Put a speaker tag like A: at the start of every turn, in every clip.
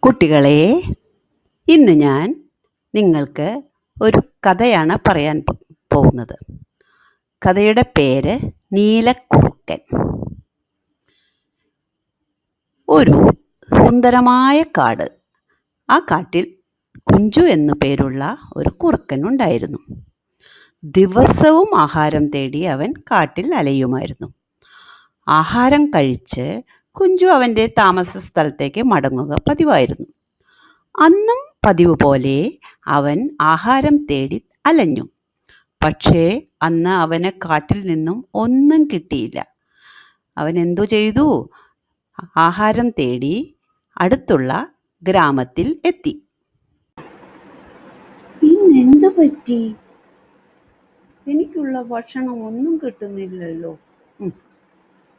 A: കുട്ടികളെ, ഇന്ന് ഞാൻ നിങ്ങൾക്ക് ഒരു കഥയാണ് പറയാൻ പോകുന്നത്. കഥയുടെ പേര് നീലക്കുറുക്കൻ. ഒരു സുന്ദരമായ കാട്. ആ കാട്ടിൽ കുഞ്ചു എന്നു പേരുള്ള ഒരു കുറുക്കൻ ഉണ്ടായിരുന്നു. ദിവസവും ആഹാരം തേടി അവൻ കാട്ടിൽ അലയുമായിരുന്നു. ആഹാരം കഴിച്ച് കുഞ്ചു അവൻ്റെ താമസ സ്ഥലത്തേക്ക് മടങ്ങുക പതിവായിരുന്നു. അന്നും പതിവ് പോലെ അവൻ ആഹാരം തേടി അലഞ്ഞു. പക്ഷേ അന്ന് അവന് കാട്ടിൽ നിന്നും ഒന്നും കിട്ടിയില്ല. അവൻ എന്തു ചെയ്തു? ആഹാരം തേടി അടുത്തുള്ള ഗ്രാമത്തിൽ എത്തി. ഇന്നെന്തു പറ്റി? എനിക്കുള്ള ഭക്ഷണം ഒന്നും കിട്ടുന്നില്ലല്ലോ.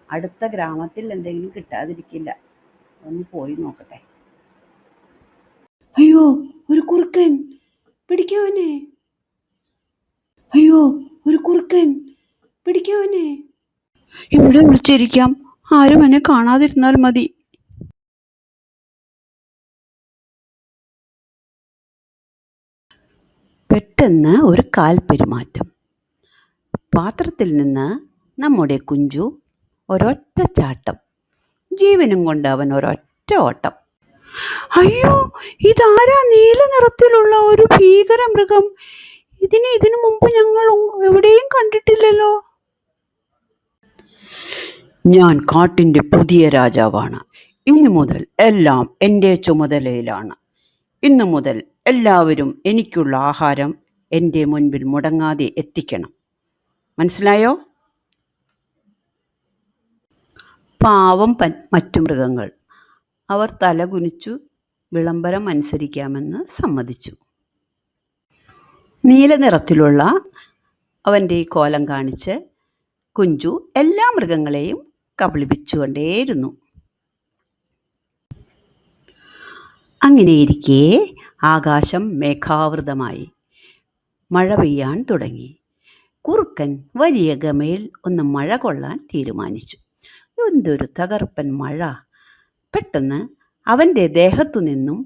A: അടുത്ത ഗ്രാമത്തിൽ എന്തെങ്കിലും കിട്ടാതിരിക്കില്ല. ഒന്ന് പോയി നോക്കട്ടെ. അയ്യോ, ഒരു കുറുക്കൻ! പിടിക്കവനെ! അയ്യോ, ഒരു കുറുക്കൻ! പിടിക്കവനെ! ഇവിടെ വിളിച്ചിരിക്കാം, ആരും എന്നെ കാണാതിരുന്നാൽ മതി. പെട്ടെന്ന് ഒരു കാൽ പെരുമാറ്റം. പാത്രത്തിൽ നിന്ന് നമ്മുടെ കുഞ്ചു ഒരൊറ്റ ചാട്ടം. ജീവനും കൊണ്ട് അവൻ ഒരൊറ്റ ഓട്ടം. അയ്യോ, ഇതാരാ നീല നിറത്തിലുള്ള ഒരു ഭീകര മൃഗം? ഇതിനു മുമ്പ് ഞങ്ങൾ എവിടെയും കണ്ടിട്ടില്ലല്ലോ. ഞാൻ കാട്ടിൻ്റെ പുതിയ രാജാവാണ്. ഇന്നു മുതൽ എല്ലാം എൻ്റെ ചുമതലയിലാണ്. ഇന്നു മുതൽ എല്ലാവരും എനിക്കുള്ള ആഹാരം എൻ്റെ മുൻപിൽ മുടങ്ങാതെ എത്തിക്കണം. മനസ്സിലായോ? പാവം മറ്റു മൃഗങ്ങൾ. അവർ തലകുനിച്ചു വിളംബരം അനുസരിക്കാമെന്ന് സമ്മതിച്ചു. നീല നിറത്തിലുള്ള അവൻ്റെ കോലം കാണിച്ച് കുഞ്ചു എല്ലാ മൃഗങ്ങളെയും കബളിപ്പിച്ചുകൊണ്ടേയിരുന്നു. അങ്ങനെയിരിക്കെ ആകാശം മേഘാവൃതമായി. മഴ പെയ്യാൻ തുടങ്ങി. കുറുക്കൻ വലിയ ഗമയിൽ ഒന്ന് മഴ കൊള്ളാൻ തീരുമാനിച്ചു. എന്തൊരു തകർപ്പൻ മഴ! പെട്ടെന്ന് അവൻ്റെ ദേഹത്തു നിന്നും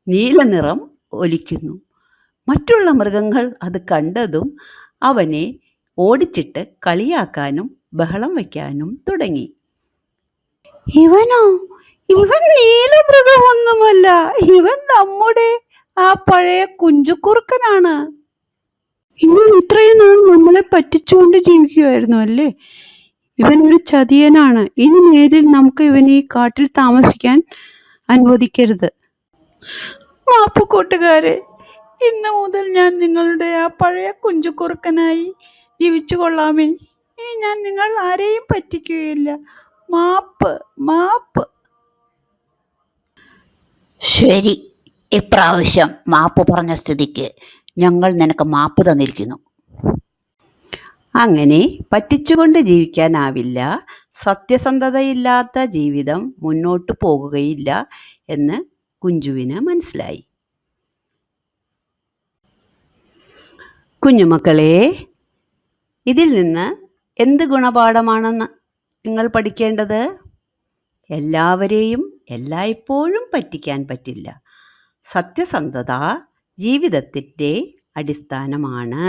A: നീല നിറം ഒലിക്കുന്നു. മറ്റുള്ള മൃഗങ്ങൾ അത് കണ്ടതും അവനെ ഓടിച്ചിട്ട് കളിയാക്കാനും ബഹളം വയ്ക്കാനും തുടങ്ങി. ഇവൻ നീലമൃഗമൊന്നുമല്ല, ഇവൻ നമ്മുടെ ആ പഴയ കുഞ്ചുകുറുക്കനാണ്. ഇവൻ ഇത്രയും നാൾ നമ്മളെ പറ്റിച്ചുകൊണ്ട് ജീവിക്കുമായിരുന്നു അല്ലേ? ഇവൻ ഒരു ചതിയനാണ്. ഇനി നേരിൽ നമുക്ക് ഇവൻ ഈ കാട്ടിൽ താമസിക്കാൻ അനുവദിക്കരുത്. മാപ്പ് കൂട്ടുകാരെ, ഇന്ന് മുതൽ ഞാൻ നിങ്ങളുടെ ആ പഴയ കുഞ്ചുകുറുക്കനായി ജീവിച്ചു കൊള്ളാമേ. ഇനി ഞാൻ നിങ്ങൾ ആരെയും പറ്റിക്കുകയില്ല. മാപ്പ്, മാപ്പ്.
B: ശരി, ഇപ്രാവശ്യം മാപ്പ് പറഞ്ഞ സ്ഥിതിക്ക് ഞങ്ങൾ നിനക്ക് മാപ്പ് തന്നിരിക്കുന്നു.
A: അങ്ങനെ പറ്റിച്ചുകൊണ്ട് ജീവിക്കാനാവില്ല. സത്യസന്ധതയില്ലാത്ത ജീവിതം മുന്നോട്ട് പോകുകയില്ല എന്ന് കുഞ്ചുവിന് മനസ്സിലായി. കുഞ്ഞുമക്കളെ, ഇതിൽ നിന്ന് എന്ത് ഗുണപാഠമാണ് നിങ്ങൾ പഠിക്കേണ്ടത്? എല്ലാവരെയും എല്ലായ്പ്പോഴും പറ്റിക്കാൻ പറ്റില്ല. സത്യസന്ധത ജീവിതത്തിൻ്റെ അടിസ്ഥാനമാണ്.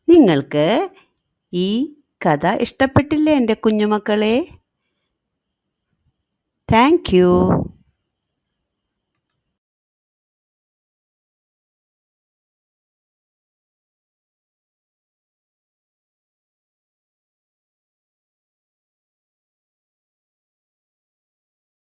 A: നിങ്ങൾക്ക് ഈ കഥ ഇഷ്ടപ്പെട്ടില്ലേ എൻ്റെ കുഞ്ഞുമക്കളെ? Thank U.